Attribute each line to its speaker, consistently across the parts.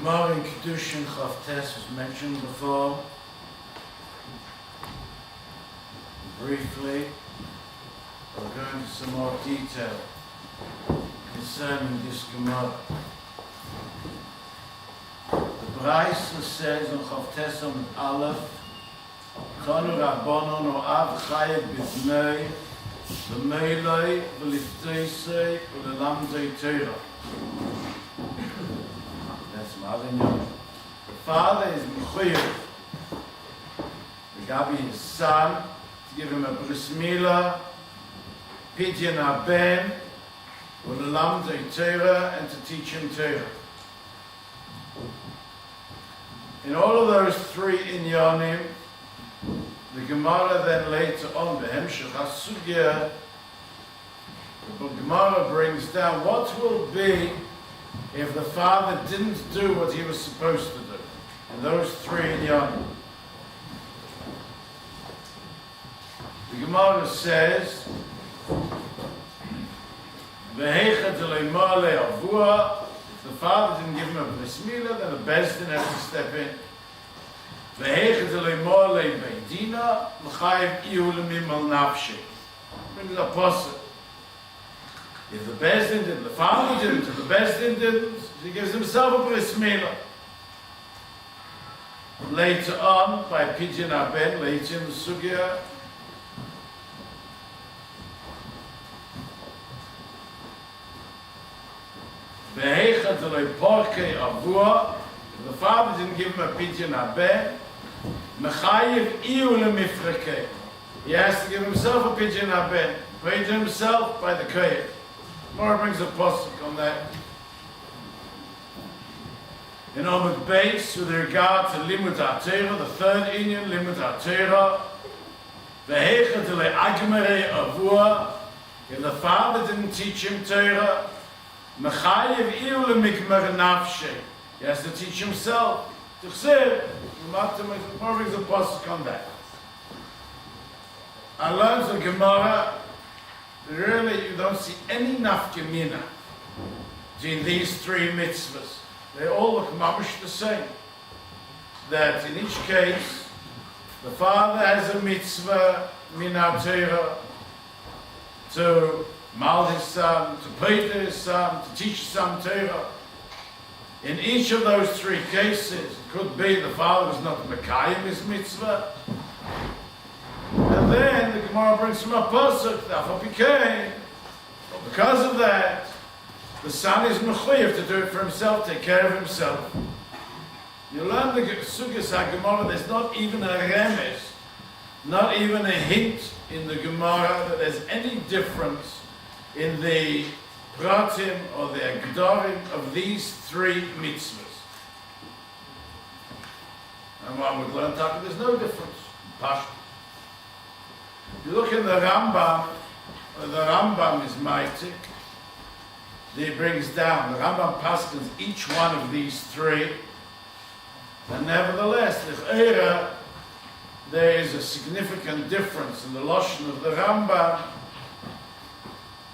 Speaker 1: Gemara in Kedushin Chavtes was mentioned before. Briefly, we'll go into some more detail concerning this Gemara. The Brisa says in Chavtes Amud Aleph, Kanu Rabbanon Oav Chayev B'Bnei L'Meilei V'Lifteisei V'Lelamdei Torah. That's Malinyon. The father is Mechuyev regarding his son to give him a bris milah, pidyon haben, V'Lelamdei Torah, and to teach him Torah. In all of those three inyanim, the Gemara then later on, the Hemshech HaSugya, the Gemara brings down what will be if the father didn't do what he was supposed to do. In those three inyanim. The Gemara says, V'heicha d'leimah le'avua. If the father didn't give him a bris milah, then the Bezdin has to step in. V'heicha d'leimah le'beidina, l'chayev iyu l'mimel nafshi. Brings a posuk. If the Bezdin didn't, the father didn't, if the Bezdin didn't, he gives himself a bris milah. Later on, by pidyon haben, later in the sugya, V'heicha d'loi porkei avua, if the father didn't give him a pidyon haben, mechayev iyu l'mifrekei. He has to give himself a pidyon haben, pay to himself by the Cohen. Mora brings a posuk on that. In Omid Beis, with regard to Limud HaTorah, the third inyan, Limud HaTorah, V'heicha d'loi agmerei avua, if the father didn't teach him Torah, Mechayev iyu l'mikmer nafshei. He has to teach himself. T'chsev, Mora brings a posuk on that. I learned the Gemara. Really, you don't see any nafkamina between these three mitzvahs. They all look mamish the same. That in each case, the father has a mitzvah min ha-Torah to mal his son, to pay to his son, to teach his son Torah. In each of those three cases, it could be the father was not mekayim his mitzvah. And then the Gemara brings from a pasuk that became, because of that, the son is mechuyev to do it for himself, take care of himself. You learn the Sugyas HaGemara, there's not even a remes, not even a hint in the Gemara that there's any difference in the pratim or the agdarim of these three mitzvahs. And one would learn that there's no difference. Pashto. You look in the Rambam is maitik. He brings down, the Rambam paskins each one of these three. And nevertheless, there is a significant difference in the lashon of the Rambam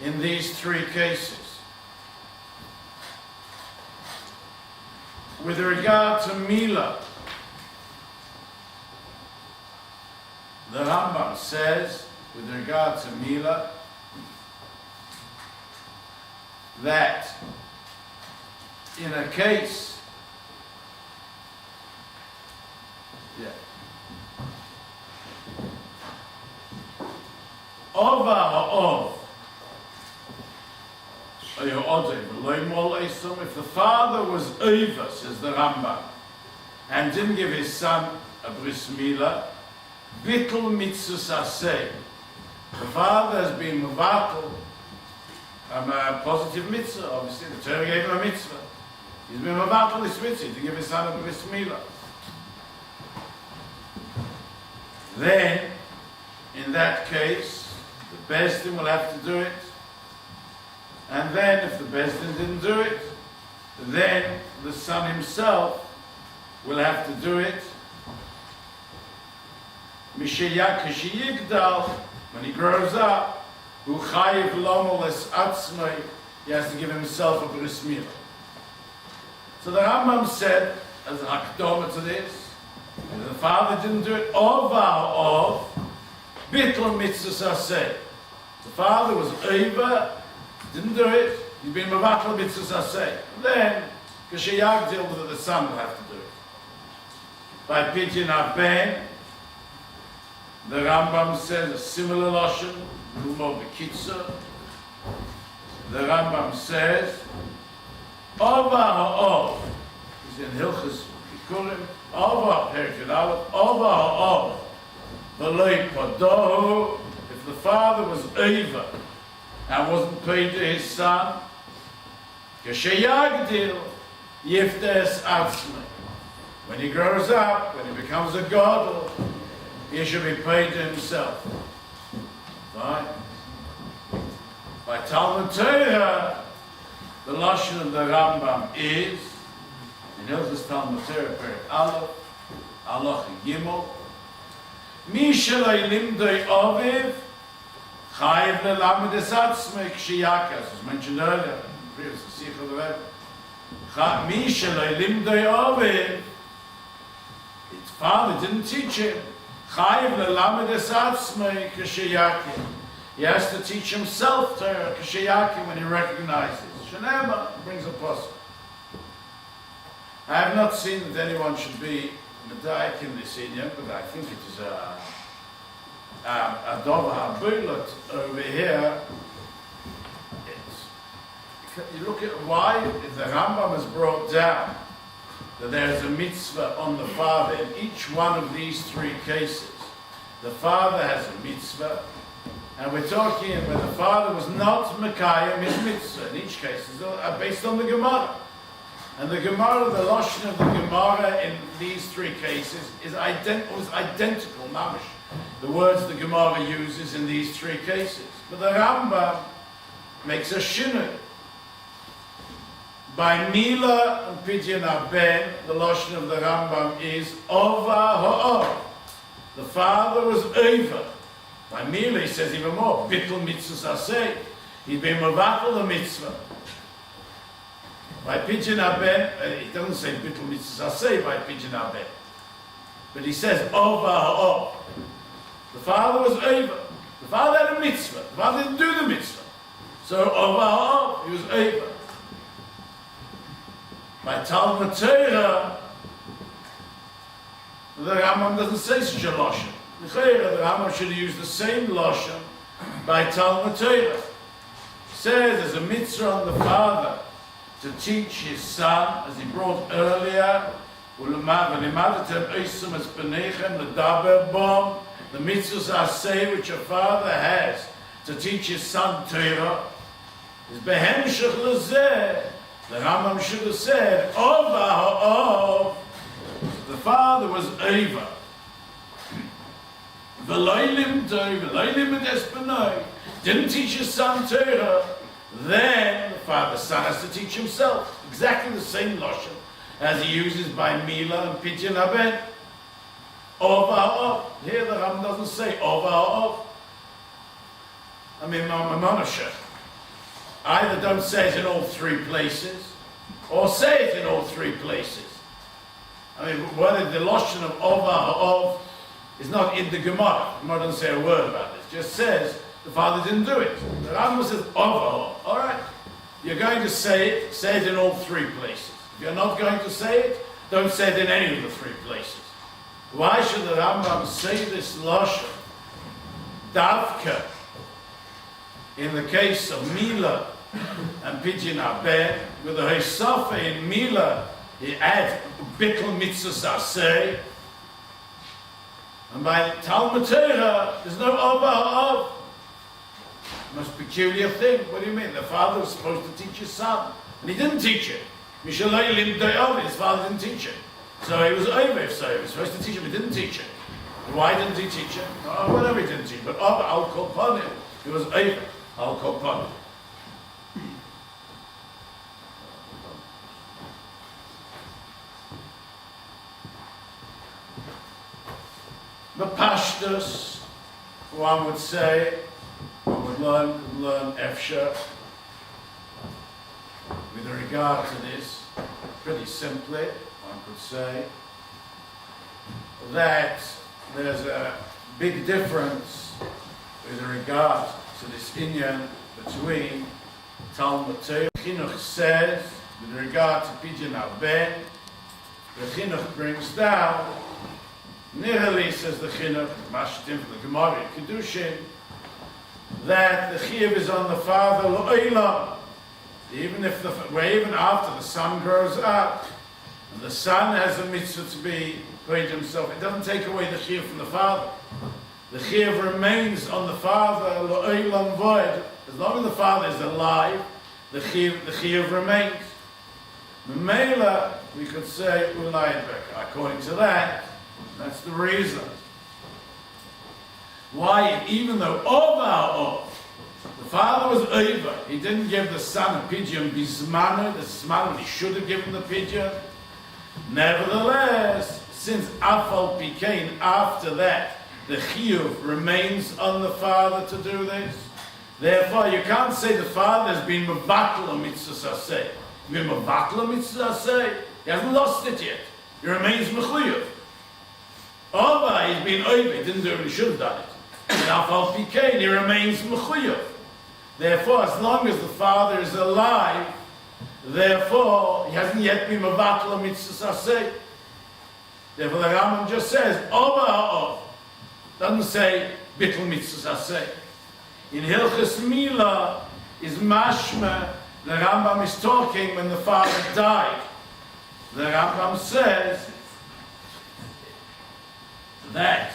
Speaker 1: in these three cases. With regard to Milah, the Rambam says, with regard to Milah, that in a case, Ova ha'ov, if the father was over, says the Rambam, and didn't give his son a bris milah, bittul mitzvah aseh. The father has been mevatel a positive mitzvah. Obviously, the Torah gave him a mitzvah. He's been mevatel this mitzvah to give his son a bris milah. Then, in that case, the Bezdin will have to do it. And then, if the Bezdin didn't do it, then the son himself will have to do it. When he grows up, he has to give himself a bris milah. So the Rambam said, as a hakdama to this, the father didn't do it, of bittul mitzvah aseh. The father was over, didn't do it, he'd been mevatel mitzvah aseh. Then, k'sheyagdil, that the son will have to do it. By pidyon haben, the Rambam says a similar lashon, Rumo b'kitzur. The Rambam says, Ova ha'ov, is in Hilchas Bikurim, Ova Perikid Aleph, Ova ha'ov, v'loi podohu, if the father was over and wasn't paid to his son, k'sheyagdil, yiftes atzmei. When he grows up, when he becomes a gadol, he should be paid to himself. Fine. By Talmud Torah, the lashon of the Rambam is, in Hilchos Talmud Torah, Perek Aleph, Halacha Gimel, Mi sheloi limdoi aviv, chayiv lelamed es atzmei k'sheyakeh. As was mentioned earlier, in the previous Sikha of the Rebbe. Mi sheloi limdoi aviv, his father didn't teach him. Chayiv lelamed es atzmei k'sheyakeh. He has to teach himself Torah k'sheyakeh when he recognizes. Shenema brings a pasuk. I have not seen that anyone should be medayik in this inyan, but I think it is a dova habulat over here. You look at why the Rambam has brought down that there is a mitzvah on the father in each one of these three cases. The father has a mitzvah, and we're talking when the father was not mekayim his mitzvah. In each case, it's based on the Gemara. And the Gemara, the lashon of the Gemara in these three cases was identical, mamish. The words the Gemara uses in these three cases. But the Rambam makes a shinui. By Mila and Pidyon Haben, the lashon of the Rambam is Ova ha'ov. The father was over. By Mila, he says even more. Bittul mitzvah aseh. He'd been mevatel the mitzvah. By Pidyon Haben, he doesn't say bittul mitzvah aseh by Pidyon Haben, but he says Ova ha'ov. The father was over. The father had a mitzvah. The father didn't do the mitzvah. So Ova ha'ov, he was over. By Talmud Torah, the Rambam doesn't say such a lashon. The Rambam should have used the same lashon by Talmud Torah. It says there's a mitzvah on the father to teach his son, as he brought earlier, the mitzvahs aseh which a father has to teach his son Torah is behemshech lezeh. The Rambam should have said, Ova ha'ov. The father was over. Didn't teach his son Torah. Then the father's son has to teach himself. Exactly the same lashon as he uses by Mila and Pidyon Haben. Ova ha'ov. Here the Rambam doesn't say Ova ha'ov. I mean, Mamonashah. Either don't say it in all three places, or say it in all three places. I mean, whether the lashon of Ova ha'ov is not in the Gemara. The Gemara doesn't say a word about this. It just says the father didn't do it. The Rambam says Ova ha'ov. All right, you're going to say it in all three places. If you're not going to say it, don't say it in any of the three places. Why should the Rambam say this lashon? Davka. In the case of Mila and Pidyon Haben, with the Heisafa in Mila, he adds Bittul mitzvah aseh. And by Talmud Torah, there's no Ova ha'ov. Most peculiar thing. What do you mean? The father was supposed to teach his son, and he didn't teach it. His father didn't teach it. So he was over, so he was supposed to teach him, he didn't teach it. Why didn't he teach it? Oh, whatever he didn't teach, but Ova al kol panim. He was over. I'll call upon it. The pashtus, one would say, one would learn Efsha with regard to this. pretty simply, one could say, that there's a big difference with regard to this inyan between Talmud Torah. Chinuch says, with regard to Pidyon Arben, the Chinuch brings down, nearly says the Chinuch, Mashtim for the Gemara in Kedushin, that the Chiyuv is on the father L'olam, even after the son grows up, and the son has a mitzvah to be paid himself. It doesn't take away the Chiyuv from the father. The Chiyuv remains on the father L'olam void. As long as the father is alive, the Chiyuv remains. Memela, we could say Ulai, according to that, that's the reason why, even though the father was over, he didn't give the son a pidyon bismanu, the zman he should have given the pidyon. Nevertheless, since afal pikein, after that, the chiyuv remains on the father to do this. Therefore, you can't say the father has been mevatel a mitzvah aseh. Been mevatel a mitzvah aseh. He hasn't lost it yet. He remains mechuyuv. Over, he's been over. He didn't do what he should have done it. And afal pikein, he remains mechuyuv. Therefore, as long as the father is alive, therefore, he hasn't yet been mevatel a mitzvah aseh. Therefore, the Rambam just says, over ha'ov. Doesn't say, bittul mitzvah aseh. In Hilchas Mila is mashma, the Rambam is talking when the father died. The Rambam says that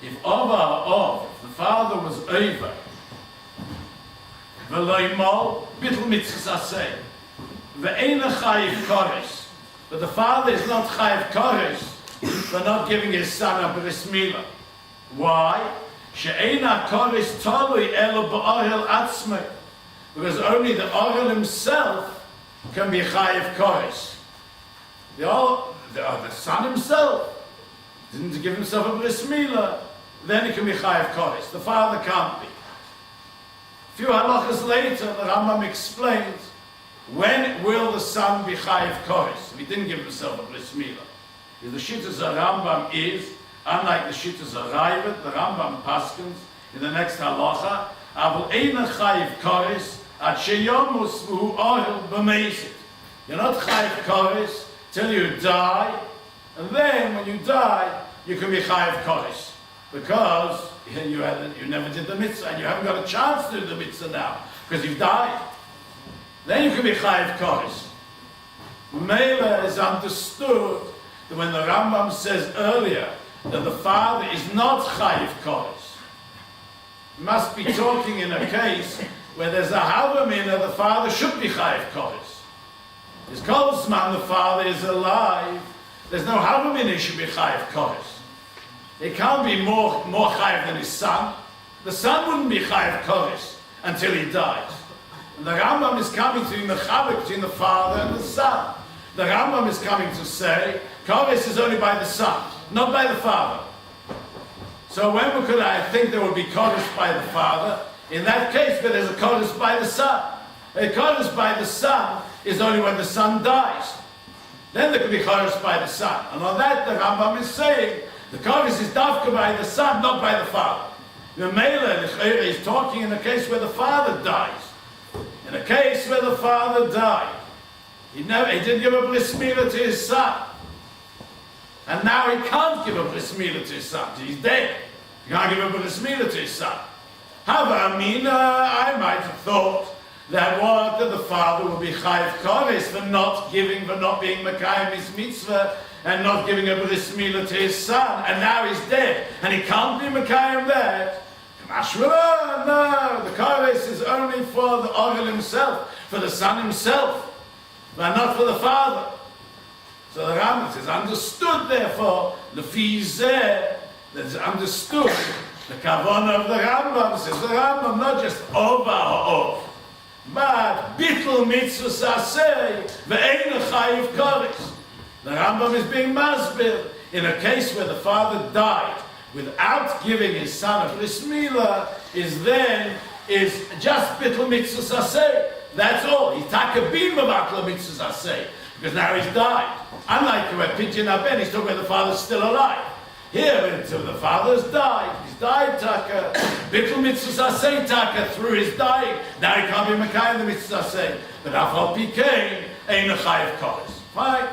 Speaker 1: if the father was over, v'loimol, bittul mitzvah aseh, v'eina chayiv koris, but the father is not chayiv koris for not giving his son a bris milah. Why? She'eina koris tolui elo ba'orel atzmei, because only the orel himself can be chayiv koris. The son himself didn't give himself a bris milah, then he can be chayiv koris. The father can't be. A few halachas later, the Rambam explains when will the son be chayiv koris if he didn't give himself a bris milah. The shittas of Rambam is, unlike the shittas of Rabbit, the Rambam paskins in the next halacha, avol eina chayiv koris at sheyomus v'hu ohel b'meisit. You're not chayiv koris till you die, and then when you die, you can be chayiv koris, because you never did the mitzvah, and you haven't got a chance to do the mitzvah now, because you've died. Then you can be chayiv koris. Mela is understood that when the Rambam says earlier that the father is not chayiv koris, he must be talking in a case where there's a havamina, the father should be chayiv koris. His kol zman the father is alive, there's no havamina he should be chayiv koris. He can't be more chayiv than his son. The son wouldn't be chayiv koris until he dies. And the Rambam is coming to be mechavik between the father and the son. The Rambam is coming to say, koris is only by the son, not by the father. So when could I think there would be koris by the father? In that case, but there's a koris by the son. A koris by the son is only when the son dies. Then there could be koris by the son. And on that, the Rambam is saying, the koris is dafka by the son, not by the father. The Mela, is talking in a case where the father dies. In a case where the father died, he didn't give a bris milah to his son. And now he can't give a bris milah to his son. He's dead. He can't give a bris milah to his son. I might have thought that the father would be chayiv koris for not being mekayim his mitzvah and not giving a bris milah to his son. And now he's dead. And he can't be mekayim that. No, the koris is only for the orel himself, for the son himself, but not for the father. So the Rambam says, understood therefore, the fizeh, that's understood, the kavanah of the Rambam, says the Rambam, not just over or off, but bittul mitzvah aseh, ve'eina chayiv koris. The Rambam is being masbir, in a case where the father died, without giving his son a bris milah, is just bittul mitzvah aseh. That's all. He's takabim about Bakla mitzvahs asay, because now he's died. Unlike where Pidyon Aben, he's talking about the father's still alive. Here, until the father's died. He's died, Taka. Bittul mitzvahs asay, Taka, through his dying. Now he can't be Mekayim the mitzvahs asay. But Afal Pikein, Ein Chayev Koris. Fine.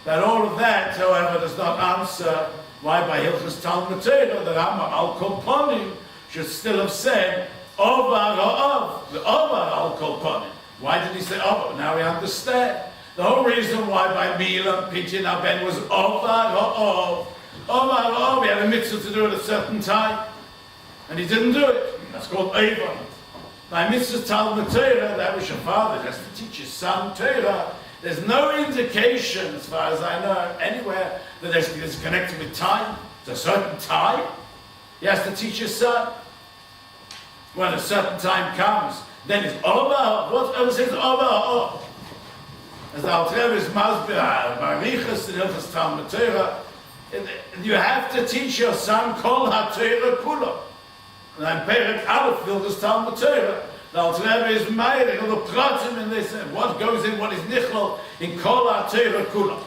Speaker 1: That all of that, however, does not answer why by Hilchos Talmud Torah the Rambam Al Kol Ponim should still have said Ovar Ha'ov, the Ovar Al Kol Ponim. Why did he say Ovar? Now we understand. The whole reason why by Mila Pidyon Aben was Ovar Ha'ov. Ovar Ha'ov, he had a mitzvah to do it at a certain time, and he didn't do it. That's called Ovar. By Mitzvah Talmud Torah, that was your father has to teach his son Torah. There's no indication, as far as I know, anywhere that it's connected with time. It's a certain time. He has to teach his son. When a certain time comes, then it's over. Whatever says over. As the Alter Rebbe is Masbir, Barichas, the Hilchos Talmud Torah, you have to teach your son Kol HaTorah Kula. And I'm Perek Aleph, Hilchos Talmud Torah. The Alter Rebbe is Meirik, all the pratim in this, and what goes in, what is nichlal in Kol HaTorah Kula.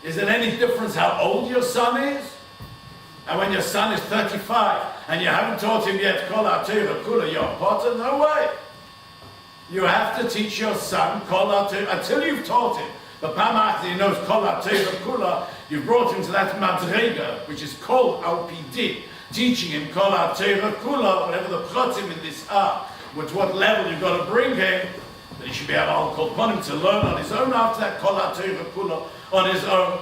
Speaker 1: Is there any difference how old your son is? And when your son is 35, and you haven't taught him yet Kol HaTorah Kula, you're a potter? No way. You have to teach your son Kol HaTorah, until you've taught him. But Pam after he knows Kol HaTorah Kula, you've brought him to that Madrega, which is Kol Al-Pidi. Teaching him Kol HaTorah Kula, whatever the pratim in this are, with what level you've got to bring him, that he should be able to call upon him to learn on his own after that Kol HaTorah Kula on his own.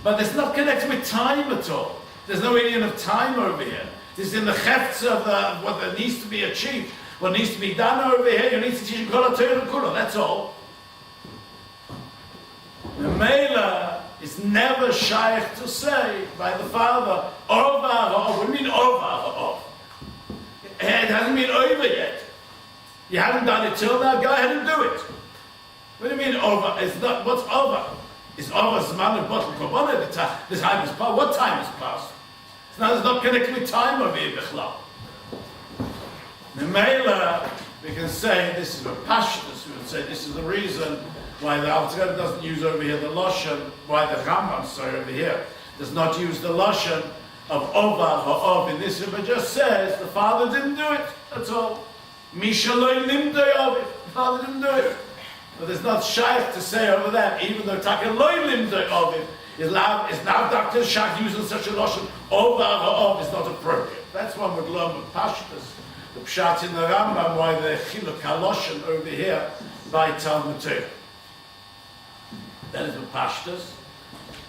Speaker 1: But it's not connected with time at all. There's no Indian of time over here. This is in the chefts of what that needs to be achieved, what needs to be done over here. You need to teach him Kol HaTorah Kula, that's all. The Mela is never shaykh to say by the father, over. What do you mean over? It hasn't been over yet. You haven't done it till now, go ahead and do it. What do you mean over? It's not, what's over? It's over Zman of Bottle Korbanah, the time has passed. What time has passed? It's not connected with time over here, Bechlau. The Mela, we can say, this is a pashtus, we would say this is the reason why the Alter Rebbe doesn't use over here the Lashon, why the Rambam, over here, does not use the Lashon of Ovar or Ov in this, but just says the father didn't do it, that's all. Mishaloi Limdoi of it, the father didn't do it. But there's not shaykh to say over that, even though Takaloi Limdoi of it is now Dr. Shach using such a Lashon, Ovar or Ov is not appropriate. That's one would learn with Pashtas, the Pshat in the Rambam, why the Chiluk HaLashon over here by Talmud Torah. That is the Pashtas.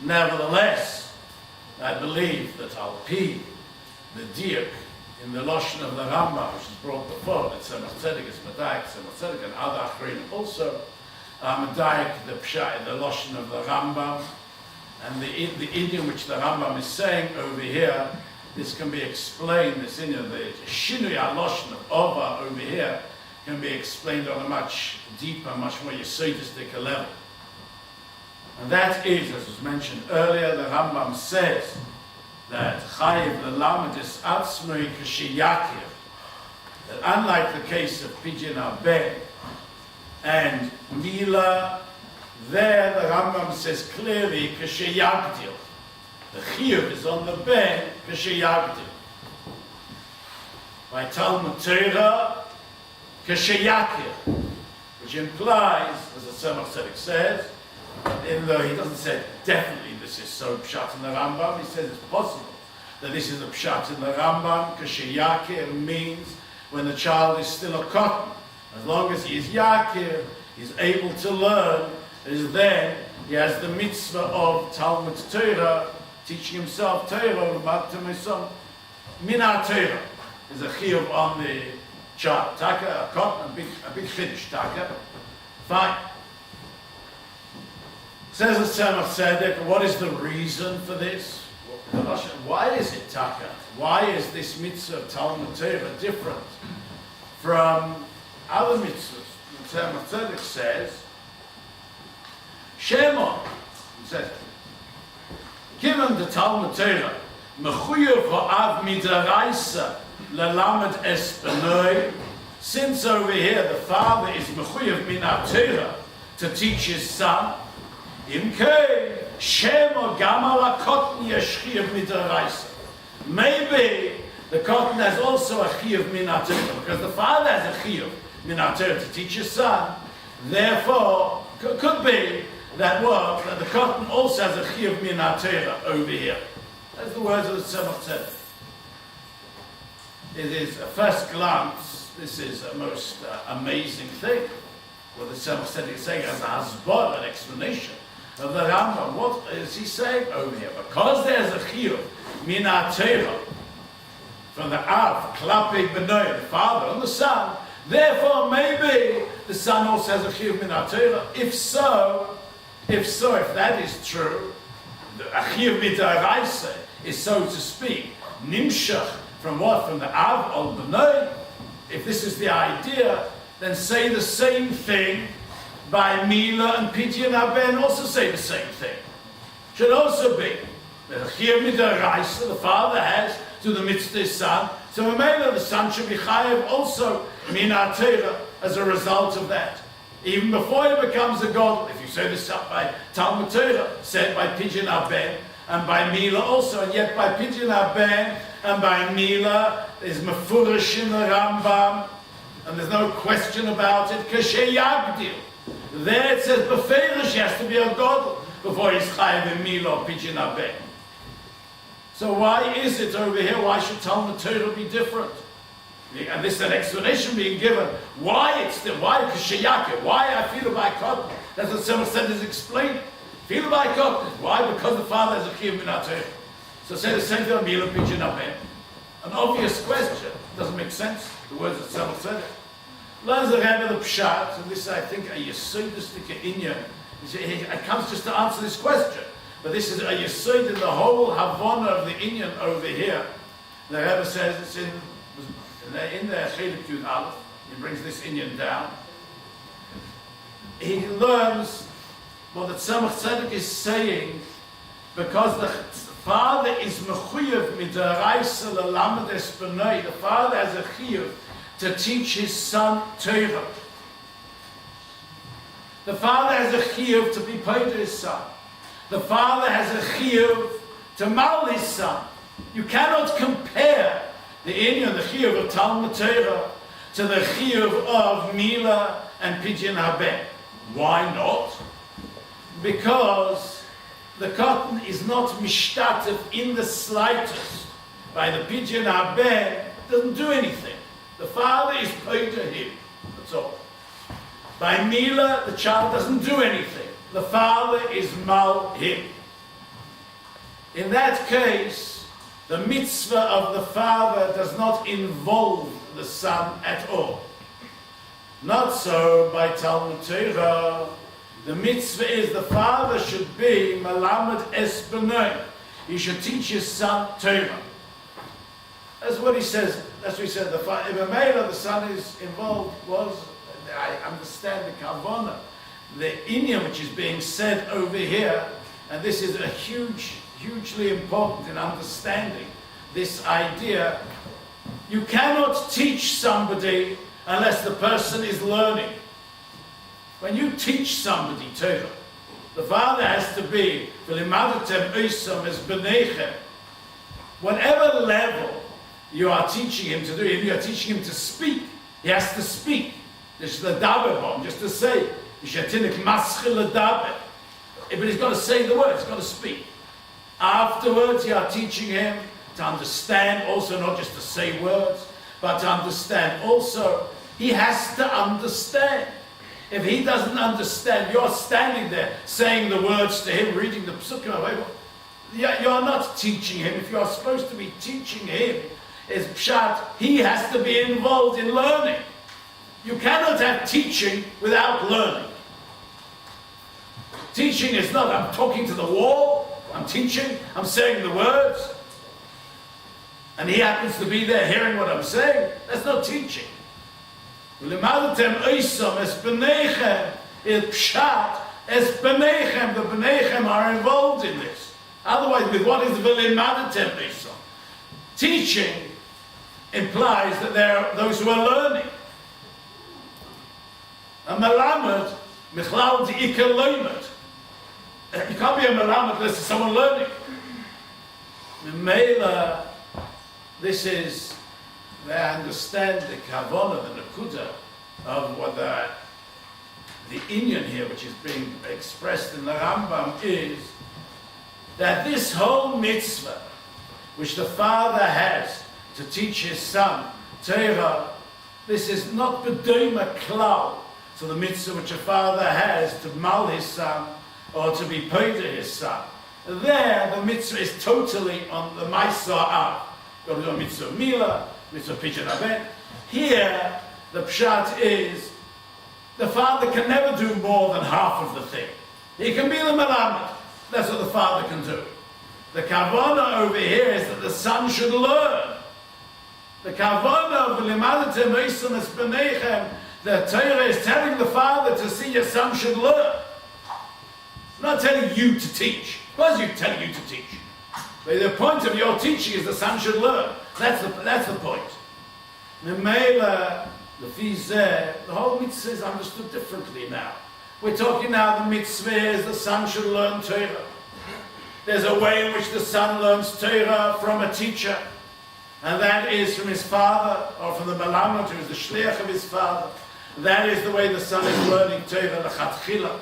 Speaker 1: Nevertheless, I believe that Al-Pi, the Diak, in the Lashon of the Rambam, which is brought before, that Tzemach Tzedek is Medaik, Tzemach Tzedek and other Achrin also, Medaik, the Pshat, the Lashon of the Rambam, and the idiom which the Rambam is saying over here, this can be explained, this idiom, the Shinui HaLashon of Ova over here, can be explained on a much deeper, much more Yesodistic level. And that is, as was mentioned earlier, the Rambam says that Chayiv lelamed es atzmoi k'sheyakir, that unlike the case of Pidyon Aben and Mila, there the Rambam says clearly k'sheyagdil. The Chiyuv is on the Ben k'sheyagdil. By Talmud Torah, k'sheyakir, which implies, as the Tzemach Tzedek says, even though he doesn't say definitely this is so pshat in the Rambam, he says it's possible that this is a pshat in the Rambam. Kashiyakir means when the child is still a cotton. As long as he is yakir, he's able to learn, is then he has the mitzvah of Talmud Torah, teaching himself Torah, Mina Torah is a chiyuv on the child. Taka, a cotton, a big chiddush, taka. Fine. Says the Tzemach Tzedek, what is the reason for this? Why is it taka? Why is this mitzvah of Talmud Torah different from other mitzvahs? The Tzemach Tzedek says, Shemon, he says, given the Talmud Torah, mechuyev ha'av midaraisa lelamed es benoi since over here the father is mechuyev min Torah to teach his son, imkei shemo gam al hakoten yesh chiyuv midaraisa. Maybe the cotton has also a chiyuv min Torah, because the father has a chiyuv min Torah to teach his son. Therefore, could be that the cotton also has a chiyuv min Torah over here. That's the words of the Tzemach Tzedek. It is, at first glance, this is a most amazing thing. What the Tzemach Tzedek is saying as a hasbara, an explanation of the Rambam. What is he saying over here? Because there's a chiyuv min Torah from the Av, Klape B'nai, the father and the son, therefore maybe the son also has a chiyuv min Torah. If that is true, the chiyuv midaraisa is, so to speak, nimshach from what? From the Av al B'nai. If this is the idea, then say the same thing by Mila and Pidyon Haben, also say the same thing. Should also be the chiyuv midaraisa the father has to the mitzvah son, so the son should be chayav also min Torah as a result of that. Even before he becomes a god, if you say this up by Talmud Torah, said by Pidyon Haben and by Mila also, and yet by Pidyon Haben and by Mila is mefurish in the Rambam, and there's no question about it. Kasher Yagdil. There it says beferish he has to be a god before he's chayav in Mila or Pidyon Haben. So why is it over here? Why should Talmud Torah be different? And this is an explanation being given. Why Kashayake? Why I feel by cotton? That's what someone said is explained. Feel by cotton. Why? Because the father has a chiyuv min Torah. So say the same thing on Mila Pidyon Haben. An obvious question. Doesn't make sense. The words that someone said it. Learns the Rebbe the Pshat, and this I think a yesodistic inyan. It comes just to answer this question. But this is a yesod in the whole Havana of the inyan over here. The Rebbe says it's in the Chelik Yud Aleph. He brings this inyan down. He learns what the Tzemach Tzedek is saying, because the father is mechuyev midaraisa lelamed es b'nai. The father has a chiyuv to teach his son Torah. The father has a chiyuv to be paid to his son. The father has a chiyuv to mal his son. You cannot compare the inyan, the chiyuv of Talmud Torah, to the chiyuv of Mila and Pidyon Haben. Why not? Because the cotton is not mishtatev in the slightest. By the Pidyon Haben, it doesn't do anything. The father is paid to him. That's all. By Mila, the child doesn't do anything. The father is mal him. In that case, the mitzvah of the father does not involve the son at all. Not so by Talmud Torah. The mitzvah is the father should be malamed es b'nai. He should teach his son Torah. That's what he says. That's what he said. If a male, the son is involved, I understand the kavanah, the inyan which is being said over here, and this is a hugely important in understanding this idea. You cannot teach somebody unless the person is learning. When you teach somebody Torah, the father has to be whatever level you are teaching him to do, if you are teaching him to speak, he has to speak. This is the daber bomb, just to say. But he's got to say the words, he's got to speak. Afterwards, you are teaching him to understand, also not just to say words, but to understand also. He has to understand. If he doesn't understand, you're standing there saying the words to him, reading the psukim, you're not teaching him. If you're supposed to be teaching him, is pshat, he has to be involved in learning. You cannot have teaching without learning. Teaching is not, I'm talking to the wall, I'm teaching, I'm saying the words, and he happens to be there hearing what I'm saying. That's not teaching. The B'nechem are involved in this. Otherwise, with what is v'limadatem isom? Teaching implies that there are those who are learning. A melamed, michlal di'ikar loimet. You can't be a melamed unless there's someone learning. Mela, this is, they understand the kavanah, the nakuda of what the inyan here, which is being expressed in the Rambam, is that this whole mitzvah, which the father has to teach his son Torah, this is not b'doima klal. So the mitzvah which a father has to mal his son or to be paid to his son. There, the mitzvah is totally on the Maisa Av. Got to do a mitzvah Mila, mitzvah Pidyon Aben. Here, the pshat is the father can never do more than half of the thing. He can be the melamed. That's what the father can do. The kavanah over here is that the son should learn. The kavanah of Limadetem Eisem Es B'neichem, the Torah is telling the father to see your son should learn. It's not telling you to teach. Of course he's telling you to teach. But the point of your teaching is the son should learn. That's the point. Memela, the fizeh, the whole mitzvah is understood differently now. We're talking now the mitzvah is the son should learn Torah. There's a way in which the son learns Torah from a teacher. And that is from his father, or from the melamed, who is the shliach of his father. That is the way the son is learning Torah, l'chatchila.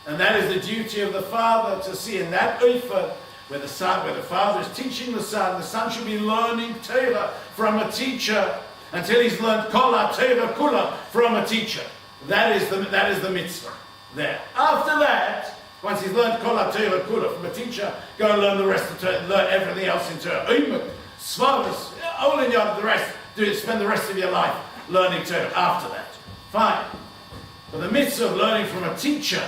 Speaker 1: And that is the duty of the father to see in that oifer, where the father is teaching the son should be learning Torah from a teacher until he's learned kol ha-Torah kula from a teacher. That is the mitzvah there. After that, once he's learned kol ha-Torah kula from a teacher, go and learn the rest of Torah, learn everything else in Torah. Uymuk, svaras, all in the rest, spend the rest of your life learning Torah after that. Fine. But the mitzvah of learning from a teacher,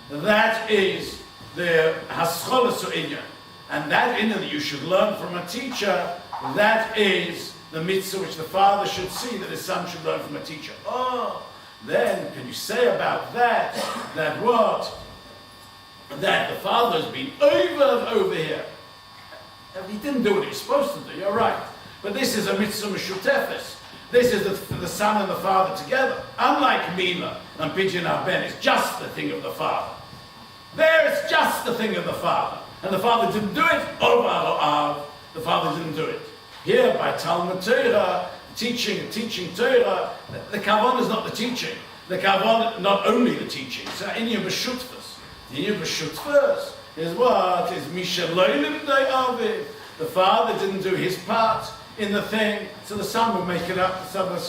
Speaker 1: that is the hascholas inyan. And that inyan that you should learn from a teacher, that is the mitzvah which the father should see that his son should learn from a teacher. Oh, then can you say about that what? That the father has been over here. He didn't do what he was supposed to do, you're right. But this is a mitzvah meshutefes. This is the son and the father together. Unlike Mila and Pidyon Aben, it's just the thing of the father. There it's just the thing of the father. And the father didn't do it, the father didn't do it. Here by Talmud Torah, teaching Torah, the kavanah is not the teaching. The kavanah, not only the teaching. So inyan b'shutfas. Inyan b'shutfas is what? Is Mishalaylim Dayaviv. The father didn't do his part in the thing, so the son will make it up. The son will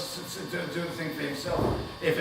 Speaker 1: do the thing for himself. If